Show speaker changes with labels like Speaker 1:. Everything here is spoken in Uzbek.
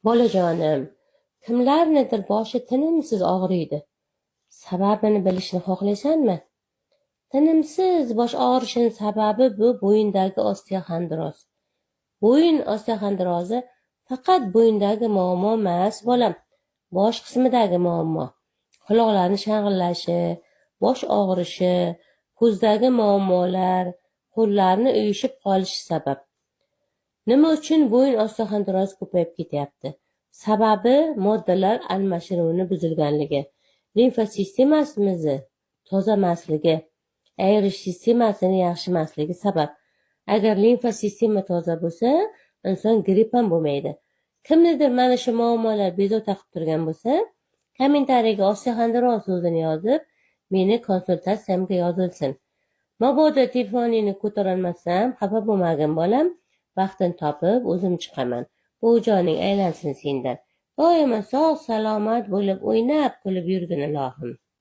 Speaker 1: Bolajonim, kimlarnidir boshi tinimsiz og'riydi. Sababini bilishni xohlaysanmi? Tinimsiz bosh og'rishining sababi bu bo'yindagi osteoxondroz. Bo'yin osteoxondrozi faqat bo'yindagi muammo emas, bolam. Bosh qismidagi muammo. Quloqlarni shang'illashi, bosh og'rishi, ko'zdagi muammolar, qo'llarni uyushib qolishi sabab. Nima uchun bo'yin osteoxondrozi ko'payib ketyapti? Sababi moddalar almashinuvini buzilganligi, limfa sistemamizni toza emasligi, ayrish sistemasini yaxshi emasligi sabab. Agar limfa sistema toza bo'lsa, inson gripp ham bo'lmaydi. Kimnidir mana shu muammolar bezovta qilib turgan bo'lsa, kommentariyaga osteoxondroz so'zini yozib, meni konsultatsiyamga yozilsin. Mabodo telefoningni ko'tarolmasam, xafa bo'lmagin bolam. Vaqtini topib o'zim chiqaman. Bu joning aylansin sendan. Doimo sog' salomat bo'lib o'ynab kulib yurgin ilohim.